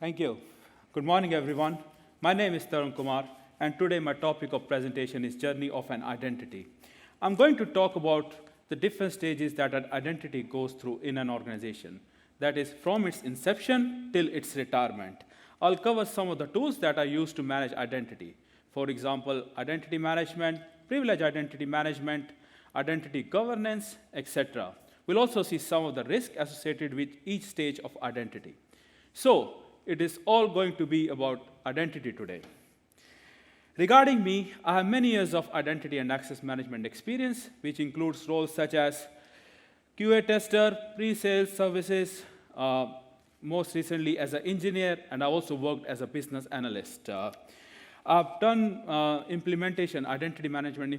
Thank you. Good morning, everyone. My name is Tarun Kumar, and today my topic of presentation is Journey of an Identity. I'm going to talk about the different stages that an identity goes through in an organization. That is, from its inception till its retirement. I'll cover some of the tools that are used to manage identity. For example, identity management, privilege identity management, identity governance, etc. We'll also see some of the risks associated with each stage of identity. So, it is all going to be about identity today. Regarding me, I have many years of identity and access management experience, which includes roles such as QA tester, pre-sales services, most recently as an engineer, and I also worked as a business analyst. I've done identity management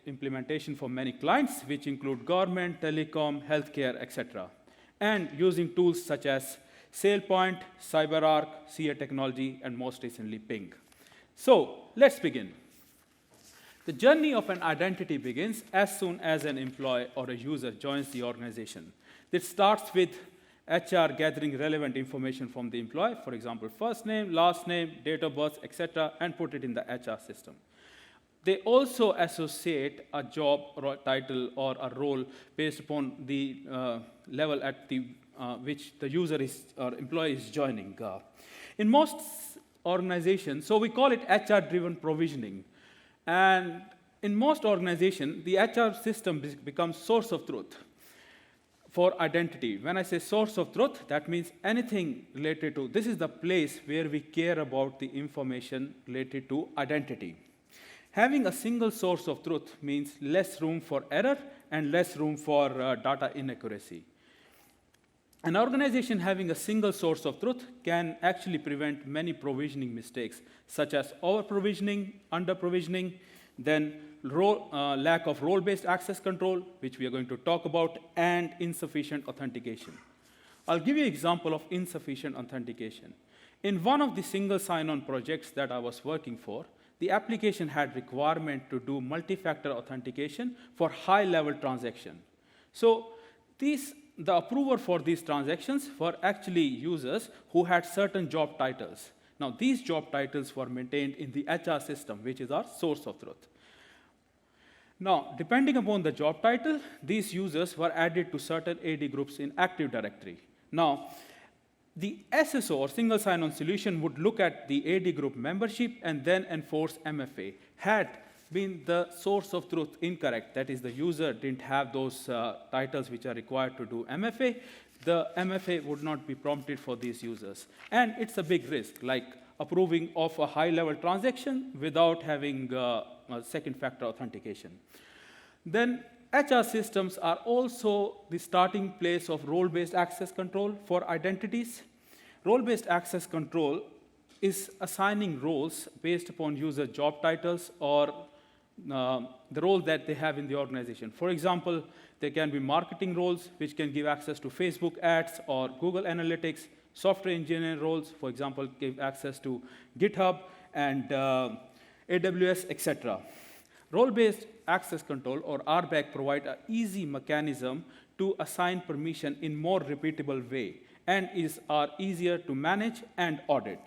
implementation for many clients, which include government, telecom, healthcare, etc. And using tools such as SailPoint, CyberArk, CA Technology, and most recently Ping. So let's begin. The journey of an identity begins as soon as an employee or a user joins the organization. This starts with HR gathering relevant information from the employee, for example, first name, last name, date of birth, etc., and put it in the HR system. They also associate a job or title or a role based upon the level at which the user or employee is joining. In most organizations, so we call it HR-driven provisioning. And in most organizations, the HR system becomes source of truth for identity. When I say source of truth, that means anything related to, this is the place where we care about the information related to identity. Having a single source of truth means less room for error and less room for data inaccuracy. An organization having a single source of truth can actually prevent many provisioning mistakes, such as over-provisioning, under-provisioning, then lack of role-based access control, which we are going to talk about, and insufficient authentication. I'll give you an example of insufficient authentication. In one of the single sign-on projects that I was working for, the application had requirement to do multi-factor authentication for high-level transaction. So the approver for these transactions were actually users who had certain job titles. Now, these job titles were maintained in the HR system, which is our source of truth. Now, depending upon the job title, these users were added to certain AD groups in Active Directory. Now, the SSO, or single sign-on solution, would look at the AD group membership and then enforce MFA. Had been the source of truth incorrect, that is, the user didn't have those titles which are required to do MFA, the MFA would not be prompted for these users. And it's a big risk, like approving of a high-level transaction without having a second factor authentication. Then HR systems are also the starting place of role-based access control for identities. Role-based access control is assigning roles based upon user job titles or the role that they have in the organization. For example, there can be marketing roles, which can give access to Facebook ads or Google Analytics. Software engineer roles, for example, give access to GitHub and AWS, etc. Role-based access control, or RBAC, provide an easy mechanism to assign permission in more repeatable way and are easier to manage and audit.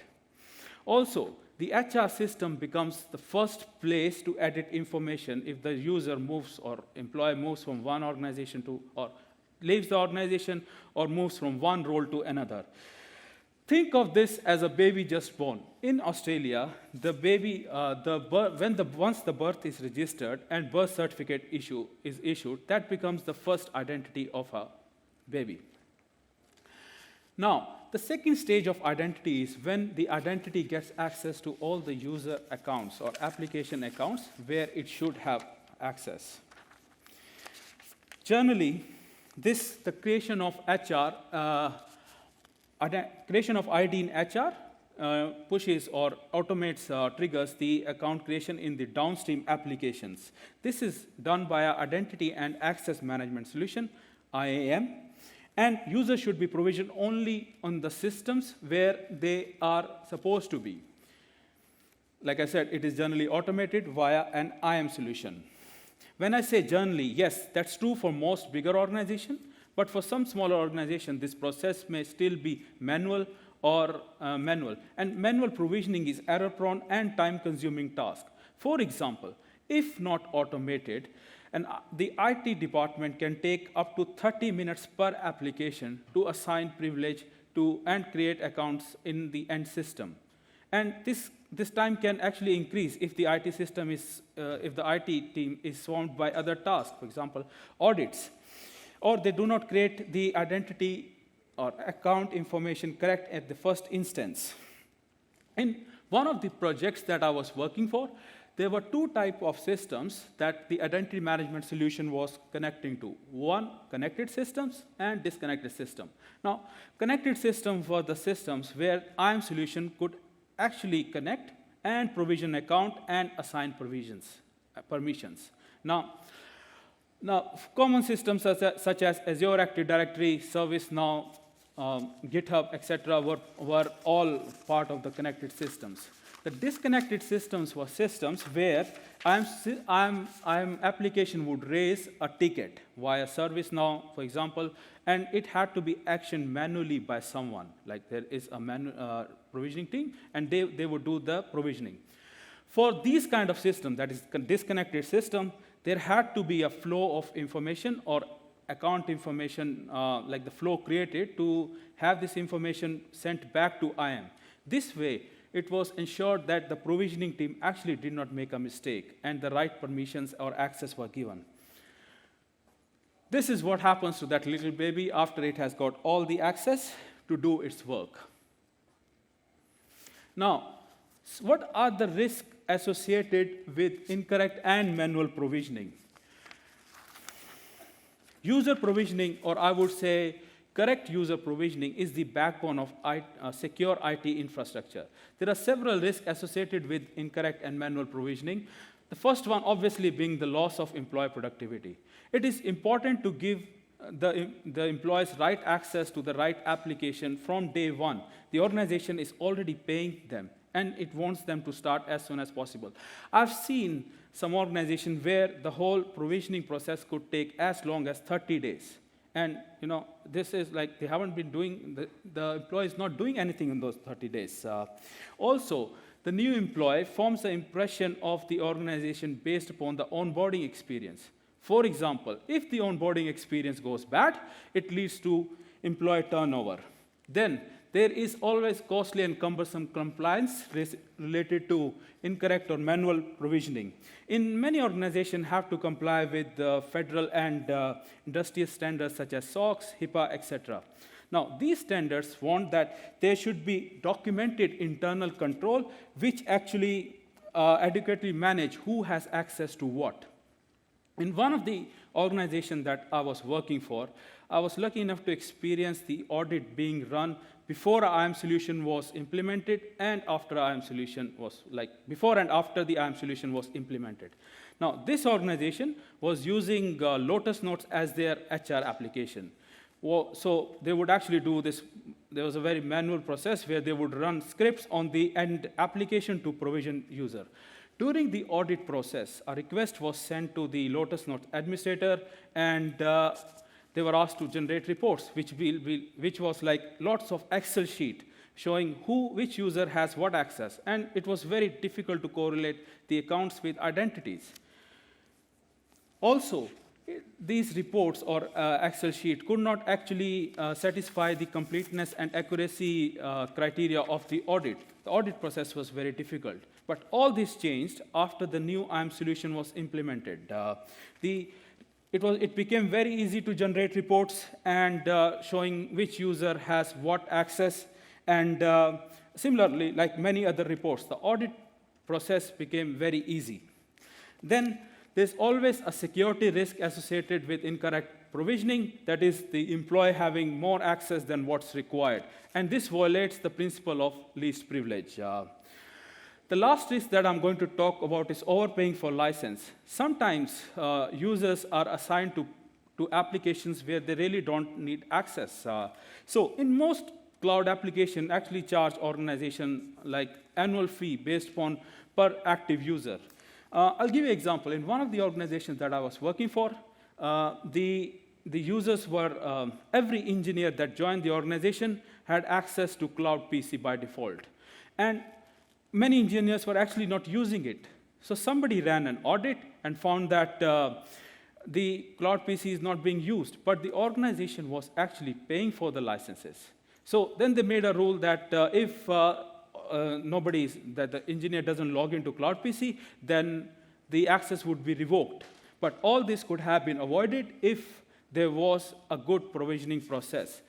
Also, the HR system becomes the first place to edit information if the user moves or employee moves from one organization to, or leaves the organization, or moves from one role to another. Think of this as a baby just born. In Australia, the baby, once the birth is registered and birth certificate is issued, that becomes the first identity of a baby. Now, the second stage of identity is when the identity gets access to all the user accounts or application accounts where it should have access. Generally, the creation of creation of ID in HR pushes or automates, triggers the account creation in the downstream applications. This is done by our Identity and Access Management Solution, IAM. And users should be provisioned only on the systems where they are supposed to be. Like I said, it is generally automated via an IAM solution. When I say generally, yes, that's true for most bigger organizations, but for some smaller organizations, this process may still be manual or manual. And manual provisioning is error-prone and time-consuming task. For example, if not automated, the IT department can take up to 30 minutes per application to assign privilege to and create accounts in the end system. And this time can actually increase if the IT system is, if the IT team is swamped by other tasks, for example, audits, or they do not create the identity or account information correct at the first instance. In one of the projects that I was working for, there were two types of systems that the identity management solution was connecting to. One, connected systems and disconnected system. Now, connected systems were the systems where IAM solution could actually connect and provision account and assign permissions. Now, common systems such as Azure Active Directory, ServiceNow, GitHub, etc., were all part of the connected systems. The disconnected systems were systems where IAM application would raise a ticket via ServiceNow, for example, and it had to be actioned manually by someone. Like there is a provisioning team, and they would do the provisioning. For these kind of systems, that is disconnected system, there had to be a flow of information or account information, like the flow created to have this information sent back to IAM. This way, it was ensured that the provisioning team actually did not make a mistake and the right permissions or access were given. This is what happens to that little baby after it has got all the access to do its work. Now, what are the risks associated with incorrect and manual provisioning? User provisioning, or I would say correct user provisioning, is the backbone of secure IT infrastructure. There are several risks associated with incorrect and manual provisioning. The first one, obviously, being the loss of employee productivity. It is important to give the employees right access to the right application from day one. The organization is already paying them, and it wants them to start as soon as possible. I've seen some organizations where the whole provisioning process could take as long as 30 days. And this is like they haven't been doing, the employee is not doing anything in those 30 days. Also, the new employee forms the impression of the organization based upon the onboarding experience. For example, if the onboarding experience goes bad, it leads to employee turnover. Then there is always costly and cumbersome compliance related to incorrect or manual provisioning. In many organizations have to comply with federal and industrial standards such as SOX, HIPAA, etc. Now, these standards want that there should be documented internal control which actually adequately manage who has access to what. In one of the organizations that I was working for, I was lucky enough to experience the audit being run before IAM solution was implemented and after IAM solution was, before and after the IAM solution was implemented. Now, this organization was using Lotus Notes as their HR application. So they would actually do this. There was a very manual process where they would run scripts on the end application to provision user. During the audit process, a request was sent to the Lotus Notes administrator, and they were asked to generate reports, which was like lots of Excel sheet showing which user has what access. And it was very difficult to correlate the accounts with identities. Also, these reports or Excel sheet could not actually satisfy the completeness and accuracy criteria of the audit. The audit process was very difficult. But all this changed after the new IAM solution was implemented. It became very easy to generate reports and showing which user has what access. And similarly, like many other reports, the audit process became very easy. Then there's always a security risk associated with incorrect provisioning, that is, the employee having more access than what's required. And this violates the principle of least privilege. The last risk that I'm going to talk about is overpaying for license. Sometimes users are assigned to applications where they really don't need access. So in most cloud applications actually charge organization like annual fee based upon per active user. I'll give you an example. In one of the organizations that I was working for, the the users were, every engineer that joined the organization had access to Cloud PC by default. And many engineers were actually not using it. So somebody ran an audit and found that the Cloud PC is not being used, but the organization was actually paying for the licenses. So then they made a rule that if that the engineer doesn't log into Cloud PC, then the access would be revoked. But all this could have been avoided if there was a good provisioning process.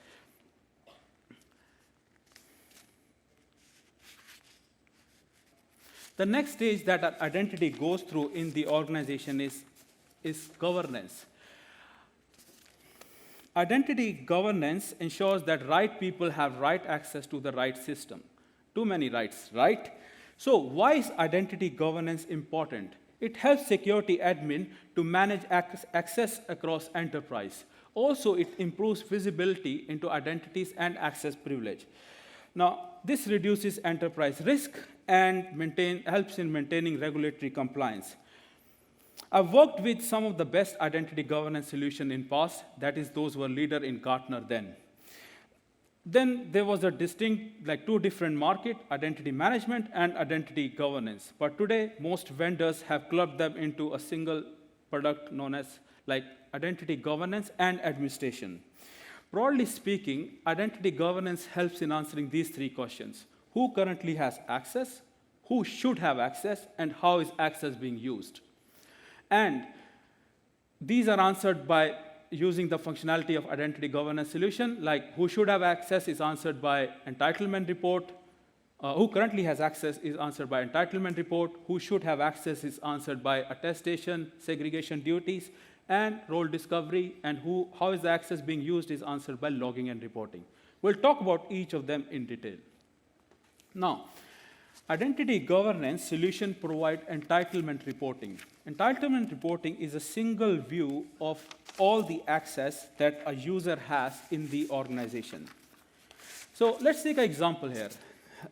The next stage that an identity goes through in the organization is governance. Identity governance ensures that right people have right access to the right system. Too many rights, right? So why is identity governance important? It helps security admin to manage access across enterprise. Also, it improves visibility into identities and access privilege. Now, this reduces enterprise risk and helps in maintaining regulatory compliance. I've worked with some of the best identity governance solutions in past, that is, those who were leader in Gartner then. Then there was a distinct, like two different market, identity management and identity governance. But today, most vendors have clubbed them into a single product known as like identity governance and administration. Broadly speaking, identity governance helps in answering these three questions. Who currently has access? Who should have access? And how is access being used? And these are answered by using the functionality of identity governance solution, like who should have access is answered by entitlement report, who currently has access is answered by entitlement report, who should have access is answered by attestation, segregation duties, and role discovery, and how is the access being used is answered by logging and reporting. We'll talk about each of them in detail. Now, identity governance solution provide entitlement reporting. Entitlement reporting is a single view of all the access that a user has in the organization. So let's take an example here.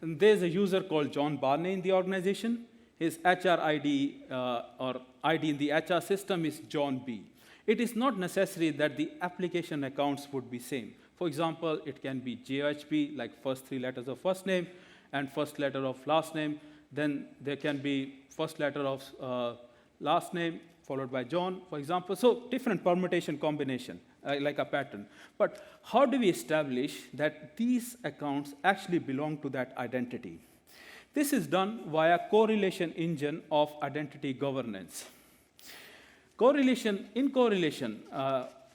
There's a user called John Barney in the organization. His HR ID or ID in the HR system is John B. It is not necessary that the application accounts would be same. For example, it can be JHP, like first three letters of first name, and first letter of last name. Then there can be first letter of last name followed by John, for example. So different permutation combination, like a pattern. But how do we establish that these accounts actually belong to that identity? This is done via correlation engine of identity governance. In correlation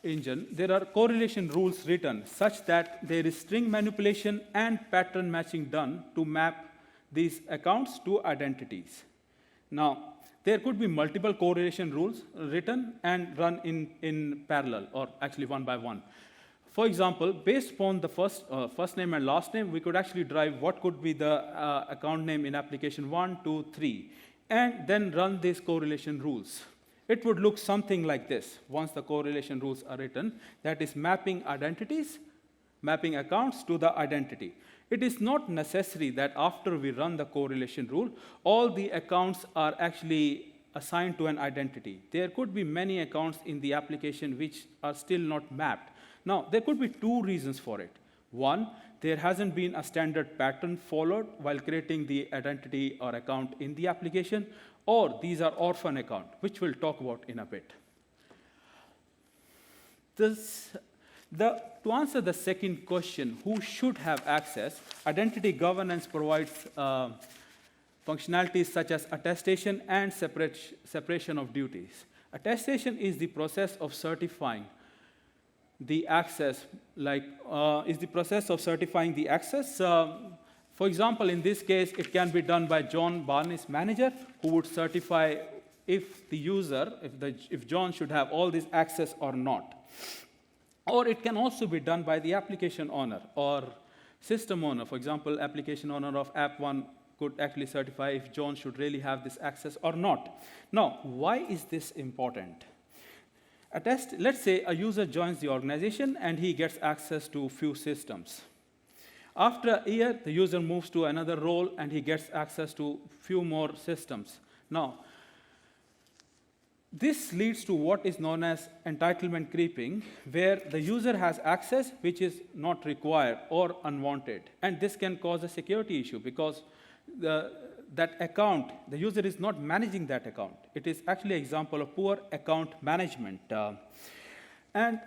engine, there are correlation rules written such that there is string manipulation and pattern matching done to map these accounts to identities. Now, there could be multiple correlation rules written and run in parallel, or actually one by one. For example, based upon the first name and last name, we could actually drive what could be the account name in application 1, 2, 3, and then run these correlation rules. It would look something like this once the correlation rules are written, that is mapping identities, mapping accounts to the identity. It is not necessary that after we run the correlation rule, all the accounts are actually assigned to an identity. There could be many accounts in the application which are still not mapped. Now, there could be two reasons for it. One, there hasn't been a standard pattern followed while creating the identity or account in the application, or these are orphan accounts, which we'll talk about in a bit. To answer the second question, who should have access, identity governance provides functionalities such as attestation and separation of duties. Attestation is the process of certifying the access, for example, in this case, it can be done by John Barney's manager, who would certify if the user, if John should have all this access or not. Or it can also be done by the application owner or system owner. For example, application owner of app 1 could actually certify if John should really have this access or not. Now, why is this important? Let's say a user joins the organization and he gets access to few systems. After a year, the user moves to another role and he gets access to few more systems. Now, This leads to what is known as entitlement creeping, where the user has access which is not required or unwanted. And this can cause a security issue because that account, the user is not managing that account. It is actually an example of poor account management. And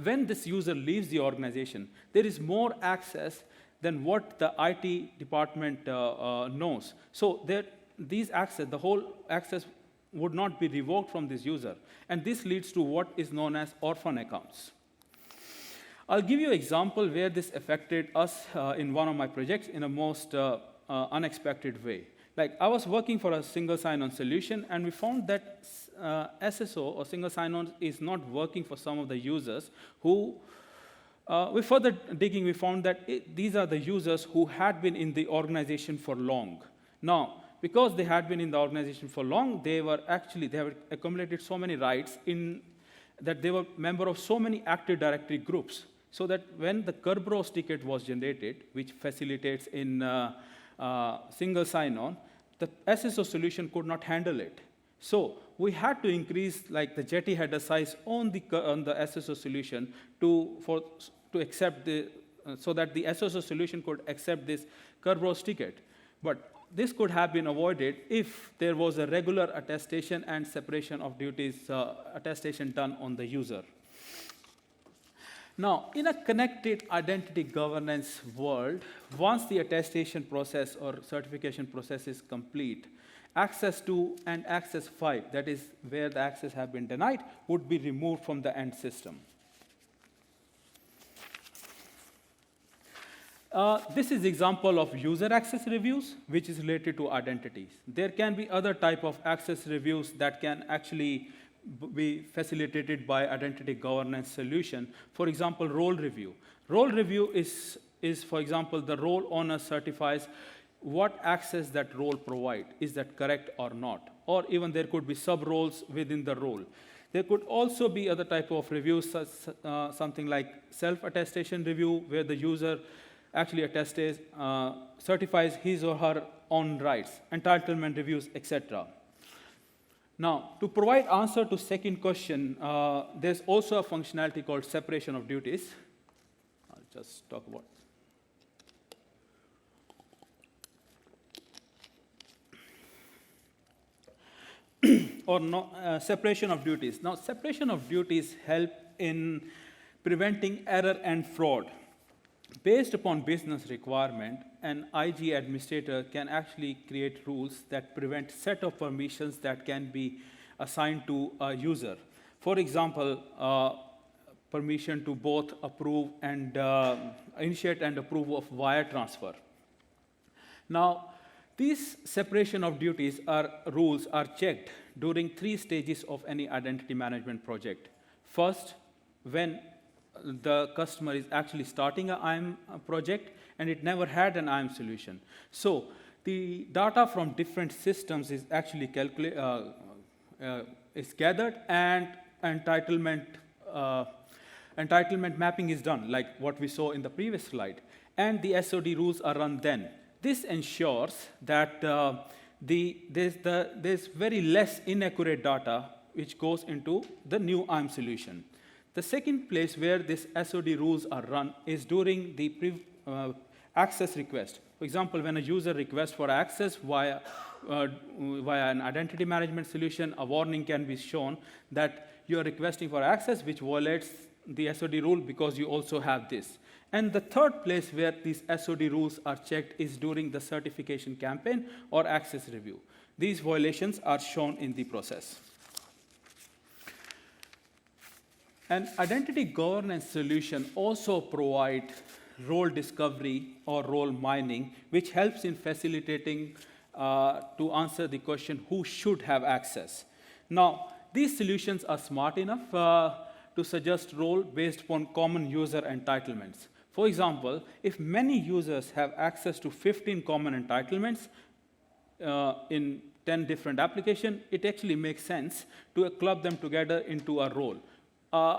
when this user leaves the organization, there is more access than what the IT department knows. So the whole access would not be revoked from this user. And this leads to what is known as orphan accounts. I'll give you an example where this affected us in one of my projects in a most unexpected way. Like, I was working for a single sign-on solution, and we found that SSO, or single sign-on, is not working for some of the users who, with further digging, we found that these are the users who had been in the organization for long. Now, because they had been in the organization for long, they have accumulated so many rights in that they were member of so many Active Directory groups, so that when the Kerberos ticket was generated, which facilitates in single sign-on, the SSO solution could not handle it. So we had to increase like the Jetty header size on the SSO solution to accept so that the SSO solution could accept this Kerberos ticket. But this could have been avoided if there was a regular attestation and separation of duties attestation done on the user. Now, in a connected identity governance world, once the attestation process or certification process is complete, access 2 and access 5, that is where the access have been denied, would be removed from the end system. This is example of user access reviews, which is related to identities. There can be other type of access reviews that can actually be facilitated by identity governance solution. For example, role review. Role review is, for example, the role owner certifies what access that role provide. Is that correct or not? Or even there could be sub-roles within the role. There could also be other type of reviews, something like self-attestation review, where the user actually certifies his or her own rights, entitlement reviews, etc. Now, to provide answer to second question, there's also a functionality called separation of duties. I'll just talk about separation of duties. Now, separation of duties help in preventing error and fraud. Based upon business requirement, an IG administrator can actually create rules that prevent set of permissions that can be assigned to a user. For example, permission to both approve and initiate and approve of wire transfer. Now, these separation of duties rules are checked during 3 stages of any identity management project. First, when the customer is actually starting an IAM project and it never had an IAM solution. So the data from different systems is actually is gathered, and entitlement mapping is done, like what we saw in the previous slide. And the SOD rules are run then. This ensures that there's very less inaccurate data which goes into the new IAM solution. The second place where this SOD rules are run is during the access request. For example, when a user requests for access via an identity management solution, a warning can be shown that you are requesting for access, which violates the SOD rule because you also have this. And the third place where these SOD rules are checked is during the certification campaign or access review. These violations are shown in the process. An identity governance solution also provides role discovery or role mining, which helps in facilitating to answer the question, who should have access? Now, these solutions are smart enough to suggest role based upon common user entitlements. For example, if many users have access to 15 common entitlements in 10 different applications, it actually makes sense to club them together into a role. I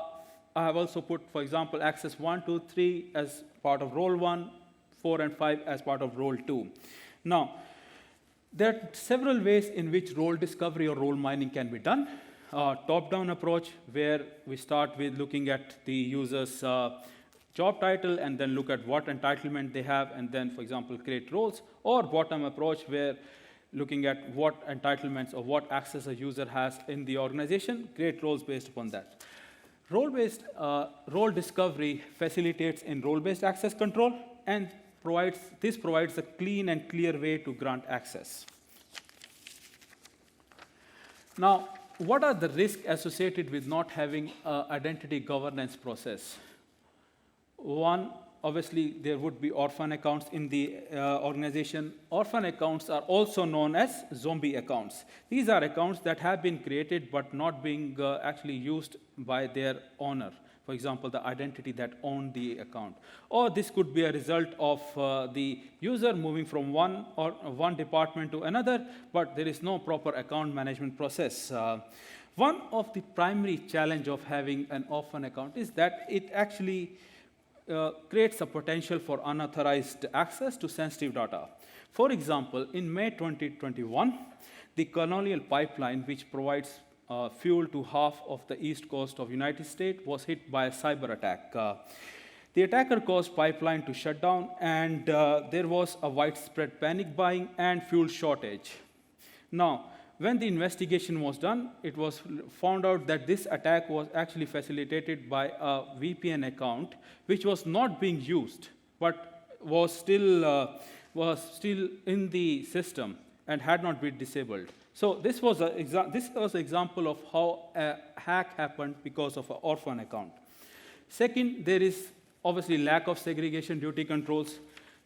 have also put, for example, access 1, 2, 3 as part of role 1, 4 and 5 as part of role 2. Now, There are several ways in which role discovery or role mining can be done. Top-down approach, where we start with looking at the user's job title and then look at what entitlement they have and then, for example, create roles. Or bottom approach, where looking at what entitlements or what access a user has in the organization, create roles based upon that. Role-based role discovery facilitates in role-based access control and provides a clean and clear way to grant access. Now, what are the risks associated with not having an identity governance process? One, obviously, there would be orphan accounts in the organization. Orphan accounts are also known as zombie accounts. These are accounts that have been created but not being actually used by their owner. For example, the identity that owned the account. Or this could be a result of the user moving from one department to another, but there is no proper account management process. One of the primary challenge of having an orphan account is that it actually creates a potential for unauthorized access to sensitive data. For example, in May 2021, the Colonial Pipeline, which provides fuel to half of the east coast of United States, was hit by a cyber attack. The attacker caused pipeline to shut down, and there was a widespread panic buying and fuel shortage. Now, when the investigation was done, it was found out that this attack was actually facilitated by a VPN account, which was not being used, but was still in the system and had not been disabled. So this was an example of how a hack happened because of an orphan account. Second, there is obviously lack of segregation duty controls.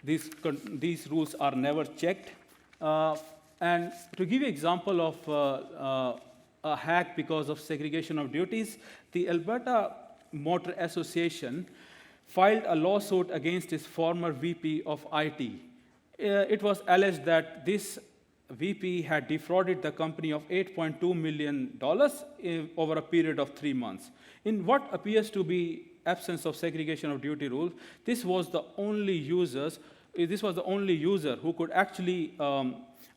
These rules are never checked. And to give you an example of a hack because of segregation of duties, the Alberta Motor Association filed a lawsuit against its former VP of IT. It was alleged that this VP had defrauded the company of $8.2 million over a period of 3 months. In what appears to be absence of segregation of duty rule, this was the only user who could actually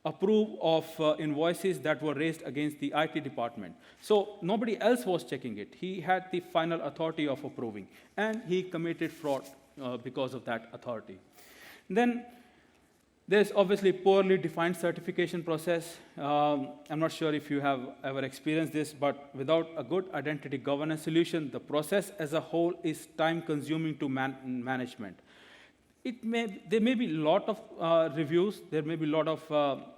approve of invoices that were raised against the IT department. So nobody else was checking it. He had the final authority of approving, and he committed fraud because of that authority. Then there's obviously poorly defined certification process. I'm not sure if you have ever experienced this, but without a good identity governance solution, the process as a whole is time-consuming to management. There may be a lot of reviews. There may be a lot of,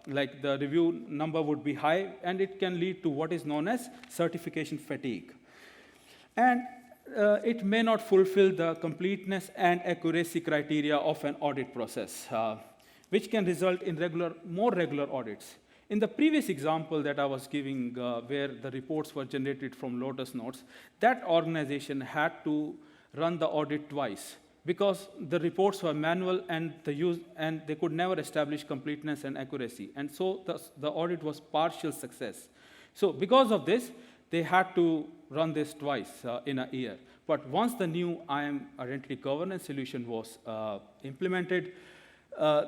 the review number would be high, and it can lead to what is known as certification fatigue. And it may not fulfill the completeness and accuracy criteria of an audit process, which can result in more regular audits. In the previous example that I was giving, where the reports were generated from Lotus Notes, that organization had to run the audit twice, because the reports were manual and they could never establish completeness and accuracy. And so the audit was partial success. So because of this, they had to run this twice in a year. But once the new IAM identity governance solution was implemented,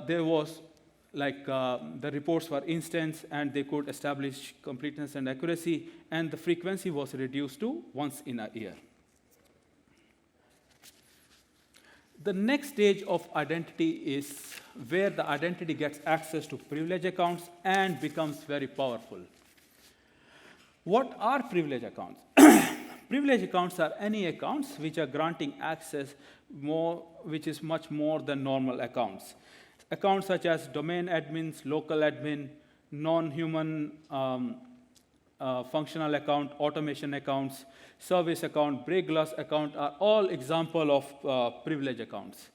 there was the reports were instant and they could establish completeness and accuracy, and the frequency was reduced to once in a year. The next stage of identity is where the identity gets access to privilege accounts and becomes very powerful. What are privilege accounts? Privilege accounts are any accounts which are granting access which is much more than normal accounts. Accounts such as domain admins, local admin, non-human functional account, automation accounts, service account, break glass account are all examples of privilege accounts.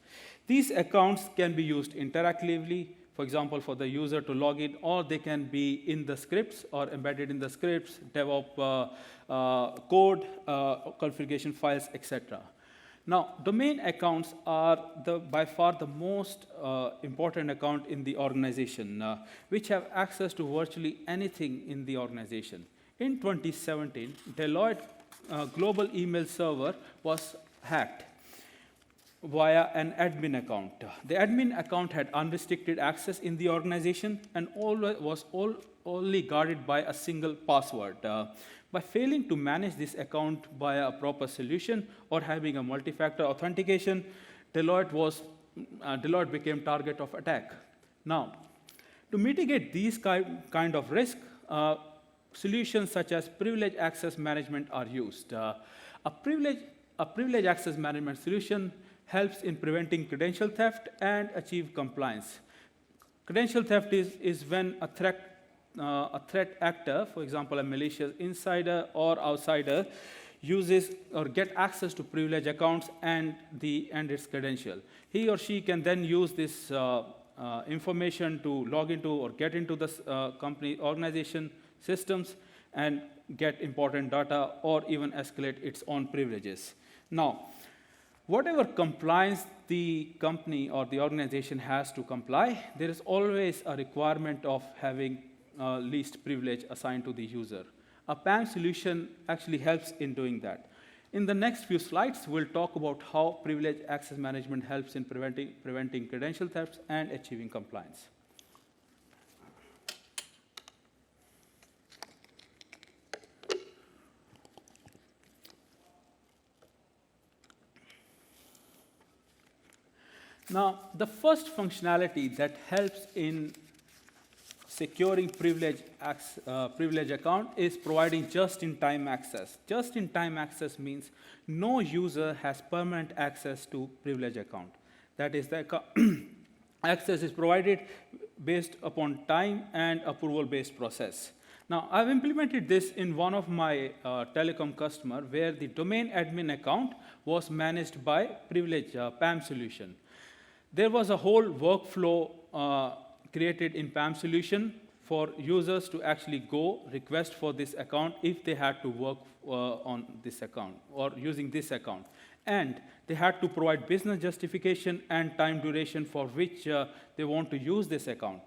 These accounts can be used interactively, for example, for the user to log in, or they can be in the scripts or embedded in the scripts, DevOps code, configuration files, etc. Now, domain accounts are by far the most important account in the organization, which have access to virtually anything in the organization. In 2017, Deloitte global email server was hacked. via an admin account. The admin account had unrestricted access in the organization and was only guarded by a single password. By failing to manage this account by a proper solution or having a multi-factor authentication, Deloitte became target of attack. Now, to mitigate these kind of risk, solutions such as privilege access management are used. A privilege access management solution helps in preventing credential theft and achieve compliance. Credential theft is when a threat actor, for example, a malicious insider or outsider, uses or get access to privileged accounts and its credential. He or she can then use this information to log into or get into the company organization systems and get important data or even escalate its own privileges. Now, whatever compliance the company or the organization has to comply, there is always a requirement of having least privilege assigned to the user. A PAM solution actually helps in doing that. In the next few slides, we'll talk about how privilege access management helps in preventing credential thefts and achieving compliance. Now, the first functionality that helps in securing privilege account is providing just-in-time access. Just-in-time access means no user has permanent access to privilege account. That is, the access is provided based upon time and approval-based process. Now, I've implemented this in one of my telecom customer where the domain admin account was managed by privilege PAM solution. There was a whole workflow created in PAM solution for users to actually go request for this account if they had to work on this account or using this account. And they had to provide business justification and time duration for which they want to use this account.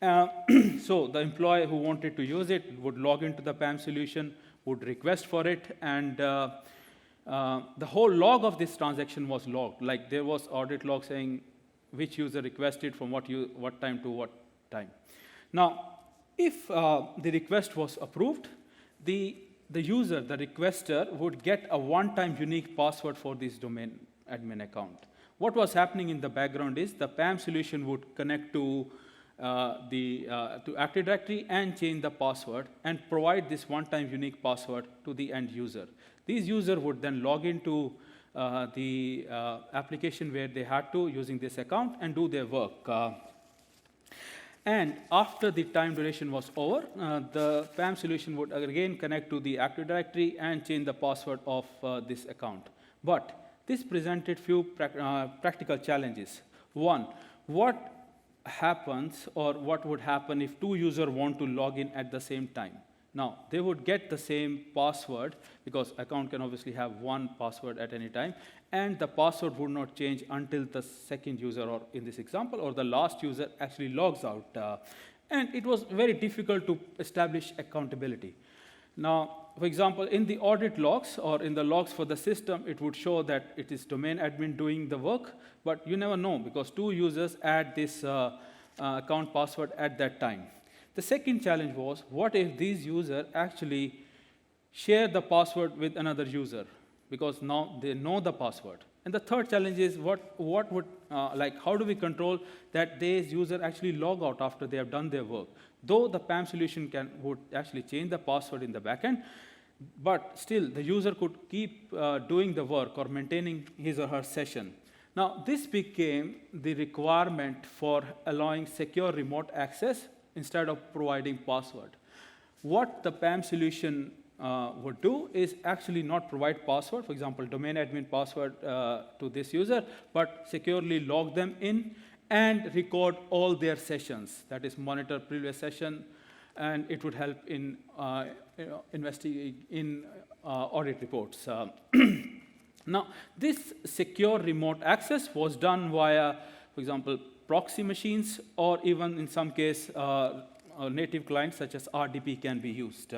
So the employee who wanted to use it would log into the PAM solution, would request for it, and the whole log of this transaction was logged. Like there was audit log saying which user requested from what time to what time. Now, if the request was approved, the user, the requester, would get a one-time unique password for this domain admin account. What was happening in the background is the PAM solution would connect to Active Directory and change the password and provide this one-time unique password to the end user. These users would then log into the application where they had to using this account and do their work. And after the time duration was over, the PAM solution would again connect to the Active Directory and change the password of this account. But this presented few practical challenges. One, what happens or what would happen if two users want to log in at the same time? Now, they would get the same password because account can obviously have one password at any time, and the password would not change until the second user, or in this example, or the last user actually logs out. And it was very difficult to establish accountability. Now, for example, in the audit logs or in the logs for the system, it would show that it is domain admin doing the work, but you never know because two users add this account password at that time. The second challenge was, what if these users actually share the password with another user? Because now they know the password. And the third challenge is, how do we control that these users actually log out after they have done their work? Though the PAM solution would actually change the password in the backend, but still the user could keep doing the work or maintaining his or her session. Now, this became the requirement for allowing secure remote access instead of providing password. What the PAM solution would do is actually not provide password, for example, domain admin password to this user, but securely log them in and record all their sessions. That is, monitor previous session, and it would help in investigating in audit reports. Now, this secure remote access was done via, for example, proxy machines, or even in some case, native clients such as RDP can be used.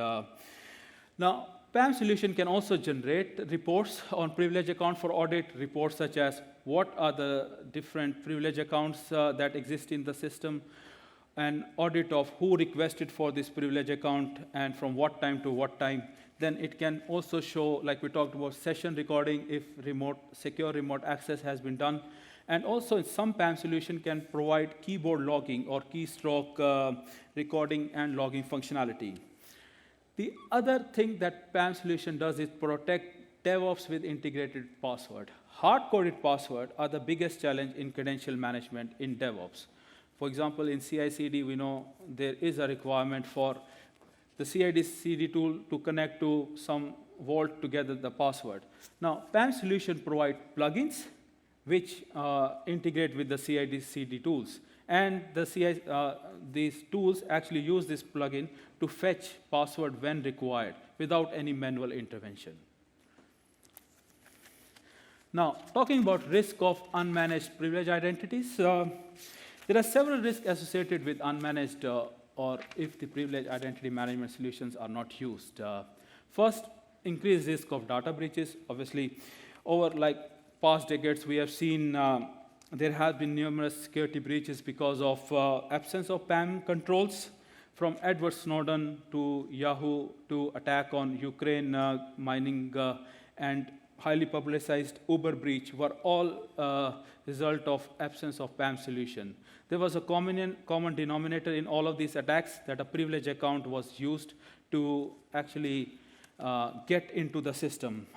Now, PAM solution can also generate reports on privilege account for audit, reports such as what are the different privilege accounts that exist in the system, an audit of who requested for this privilege account and from what time to what time. Then it can also show, like we talked about, session recording if secure remote access has been done. And also, in some PAM solution can provide keyboard logging or keystroke recording and logging functionality. The other thing that PAM solution does is protect DevOps with integrated password. Hard-coded passwords are the biggest challenge in credential management in DevOps. For example, in CI/CD, we know there is a requirement for the CI/CD tool to connect to some vault to gather the password. Now, PAM solution provide plugins which integrate with the CI/CD tools. And these tools actually use this plugin to fetch password when required without any manual intervention. Now, talking about risk of unmanaged privilege identities, there are several risks associated with unmanaged or if the privilege identity management solutions are not used. First, increased risk of data breaches. Obviously, over past decades, we have seen there have been numerous security breaches because of absence of PAM controls, from Edward Snowden to Yahoo to attack on Ukraine mining and highly publicized Uber breach were all result of absence of PAM solution. There was a common denominator in all of these attacks, that a privilege account was used to actually get into the system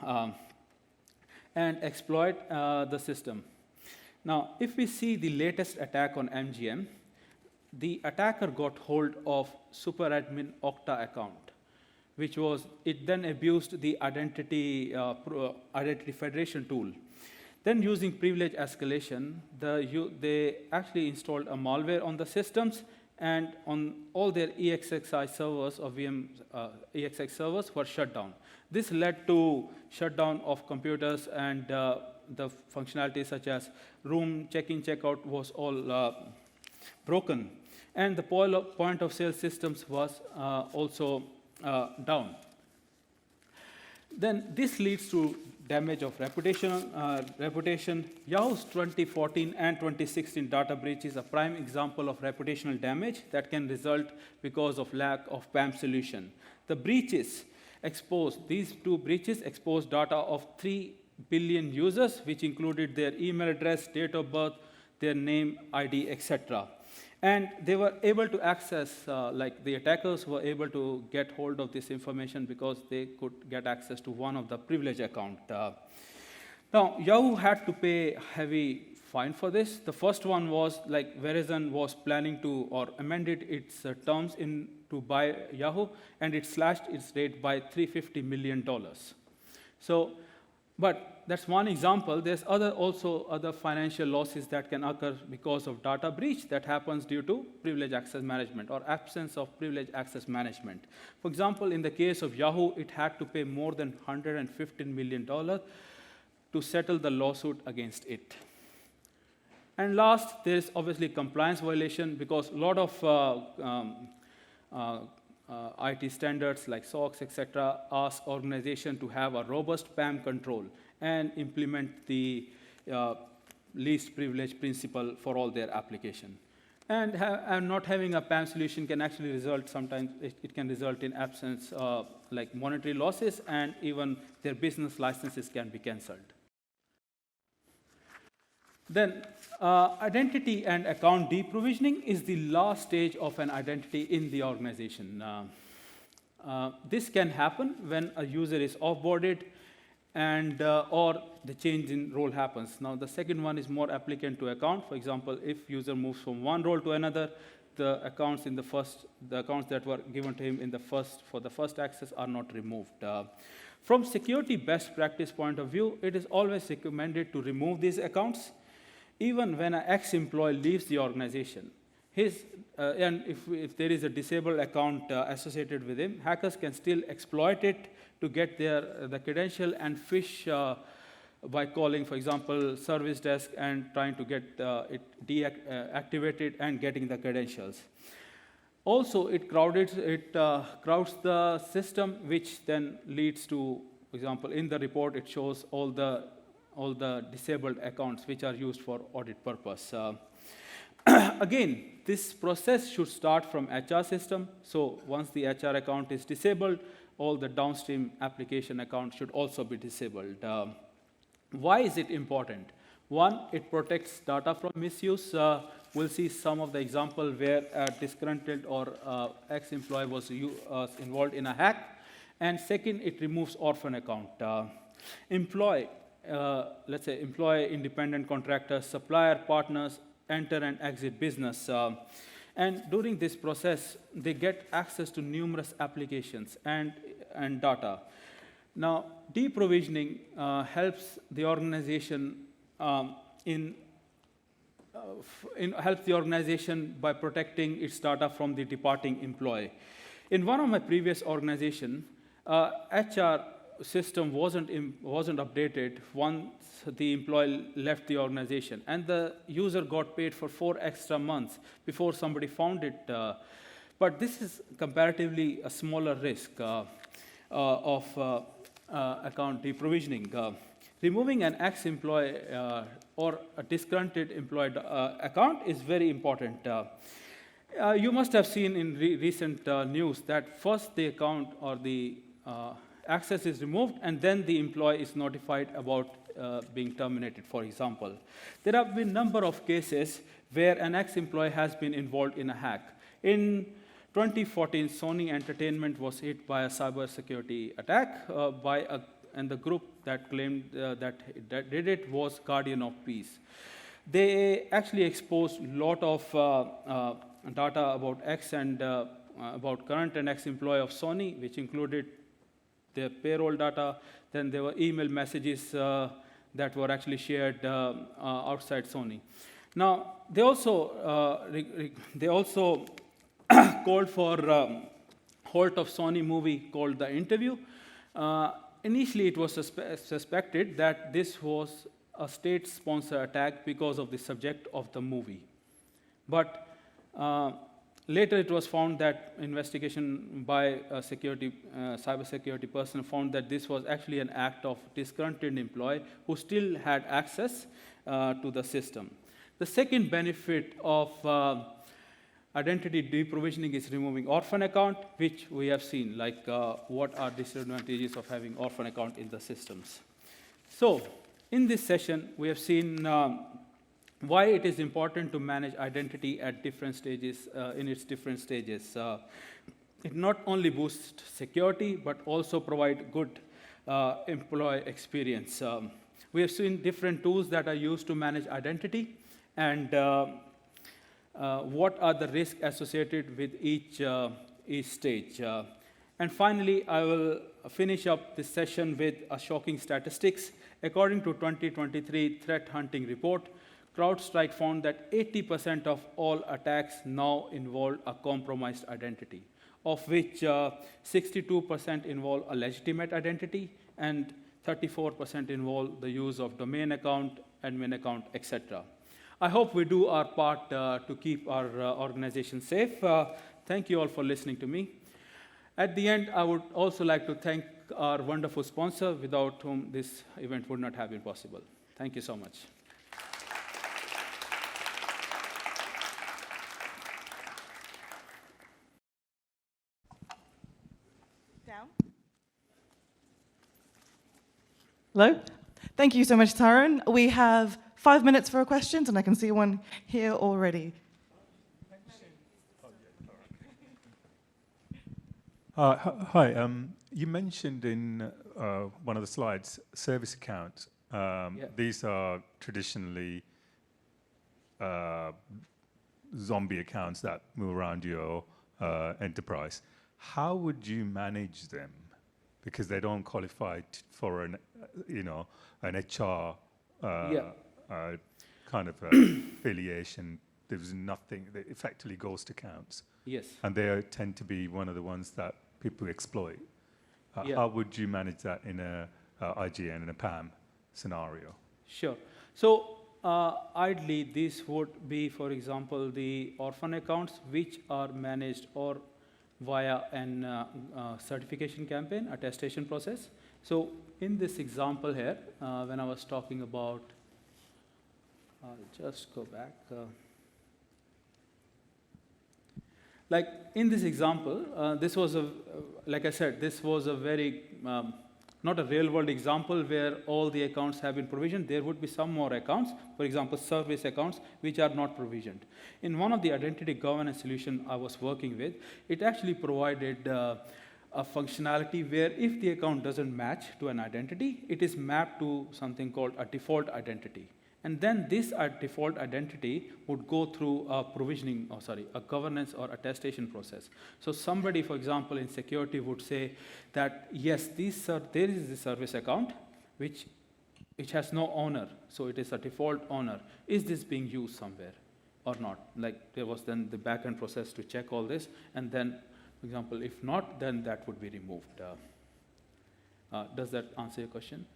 and exploit the system. Now, if we see the latest attack on MGM, the attacker got hold of superadmin Okta account, which was, it then abused the identity federation tool. Then using privilege escalation, they actually installed a malware on the systems, and on all their EXXI servers or VM EXX servers were shut down. This led to shutdown of computers, and the functionalities such as room check-in, check-out was all broken. And the point of sale systems was also down. Then this leads to damage of reputation. Yahoo's 2014 and 2016 data breach is a prime example of reputational damage that can result because of lack of PAM solution. These two breaches exposed data of 3 billion users, which included their email address, date of birth, their name, ID, etc. And they were able to access, the attackers were able to get hold of this information because they could get access to one of the privilege account. Now, Yahoo had to pay heavy fine for this. The first one was Verizon was planning to or amended its terms to buy Yahoo, and it slashed its rate by $350 million. So, but that's one example. There's also other financial losses that can occur because of data breach that happens due to privilege access management or absence of privilege access management. For example, in the case of Yahoo, it had to pay more than $115 million to settle the lawsuit against it. And last, there's obviously compliance violation, because a lot of IT standards like SOX, etc., ask organizations to have a robust PAM control and implement the least privilege principle for all their application. And not having a PAM solution can actually result, sometimes it can result in absence like monetary losses, and even their business licenses can be canceled. Then identity and account deprovisioning is the last stage of an identity in the organization. This can happen when a user is offboarded and or the change in role happens. Now, the second one is more applicant to account. For example, if user moves from one role to another, the accounts that were given to him for the first access are not removed. From security best practice point of view, it is always recommended to remove these accounts, even when an ex-employee leaves the organization. And if there is a disabled account associated with him, hackers can still exploit it to get the credential and phish by calling, for example, service desk and trying to get it deactivated and getting the credentials. Also, it crowds the system, which then leads to, for example, in the report, it shows all the disabled accounts which are used for audit purpose. Again, this process should start from HR system. So once the HR account is disabled, all the downstream application accounts should also be disabled. Why is it important? One, it protects data from misuse. We'll see some of the example where a disgruntled or ex-employee was involved in a hack. And second, it removes orphan account. Let's say, employee, independent contractors, supplier, partners, enter and exit business. And during this process, they get access to numerous applications and data. Now, deprovisioning helps the organization helps the organization by protecting its data from the departing employee. In one of my previous organizations, HR system wasn't updated once the employee left the organization, and the user got paid for 4 extra months before somebody found it. But this is comparatively a smaller risk of account deprovisioning. Removing an ex-employee or a disgruntled employee account is very important. You must have seen in recent news that first the account or the access is removed, and then the employee is notified about being terminated, for example. There have been a number of cases where an ex-employee has been involved in a hack. In 2014, Sony Entertainment was hit by a cybersecurity attack and the group that claimed that did it was Guardian of Peace. They actually exposed a lot of data about ex and about current and ex-employee of Sony, which included their payroll data. Then there were email messages that were actually shared outside Sony. Now, they also called for halt of Sony movie called The Interview. Initially, it was suspected that this was a state-sponsored attack because of the subject of the movie. But later, it was found that investigation by a cybersecurity person found that this was actually an act of disgruntled employee who still had access to the system. The second benefit of identity deprovisioning is removing orphan account, which we have seen, like what are disadvantages of having orphan account in the systems. So in this session, we have seen why it is important to manage identity at different stages, in its different stages. It not only boosts security, but also provide good employee experience. We have seen different tools that are used to manage identity, and what are the risks associated with each stage. And finally, I will finish up this session with a shocking statistics. According to 2023 threat hunting report, CrowdStrike found that 80% of all attacks now involve a compromised identity, of which 62% involve a legitimate identity and 34% involve the use of domain account, admin account, etc. I hope we do our part to keep our organization safe. Thank you all for listening to me. At the end, I would also like to thank our wonderful sponsor, without whom this event would not have been possible. Thank you so much. Down. Hello. Thank you so much, Tarun. We have 5 minutes for questions, and I can see one here already. Hi. You mentioned in one of the slides service accounts. Yeah. These are traditionally zombie accounts that move around your enterprise. How would you manage them? Because they don't qualify for an HR kind of affiliation. There's nothing that effectively ghost accounts. Yes. And they tend to be one of the ones that people exploit. How would you manage that in a IGN and a PAM scenario? Sure. So Ideally, this would be, for example, the orphan accounts which are managed or via an certification campaign, attestation process. So in this example here, when I was talking about, I'll just go back. Like in this example, this was like I said, this was a very, not a real world example where all the accounts have been provisioned. There would be some more accounts, for example, service accounts, which are not provisioned. In one of the identity governance solution I was working with, it actually provided a functionality where if the account doesn't match to an identity, it is mapped to something called a default identity. And then this default identity would go through a a governance or attestation process. So somebody, for example, in security would say that, yes, there is a service account which has no owner, so it is a default owner. Is this being used somewhere or not? Like there was then the backend process to check all this, and then, for example, if not, then that would be removed. Does that answer your question?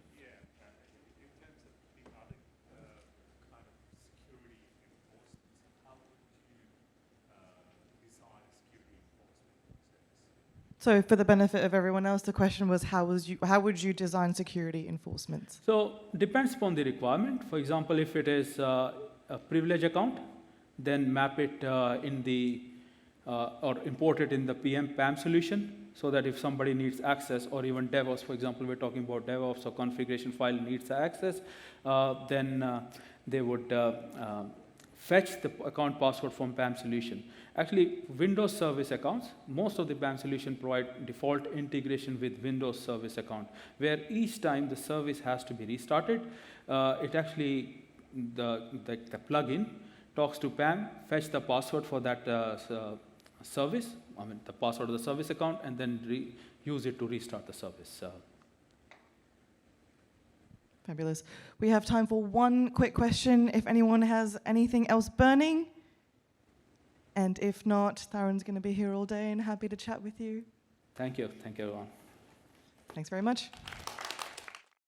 So for the benefit of everyone else, the question was how would you design security enforcement? So depends upon the requirement. For example, if it is a privilege account, then map it in the or import it in the PAM solution, so that if somebody needs access, or even DevOps, for example, we're talking about DevOps or configuration file needs access, then they would fetch the account password from PAM solution. Actually, Windows service accounts, most of the PAM solution provide default integration with Windows service account, where each time the service has to be restarted, it actually, the plugin talks to PAM, fetch the password for that service, the password of the service account, and then use it to restart the service. Fabulous. We have time for one quick question, if anyone has anything else burning. And if not, Tarun's going to be here all day and happy to chat with you. Thank you. Thank you, everyone. Thanks very much.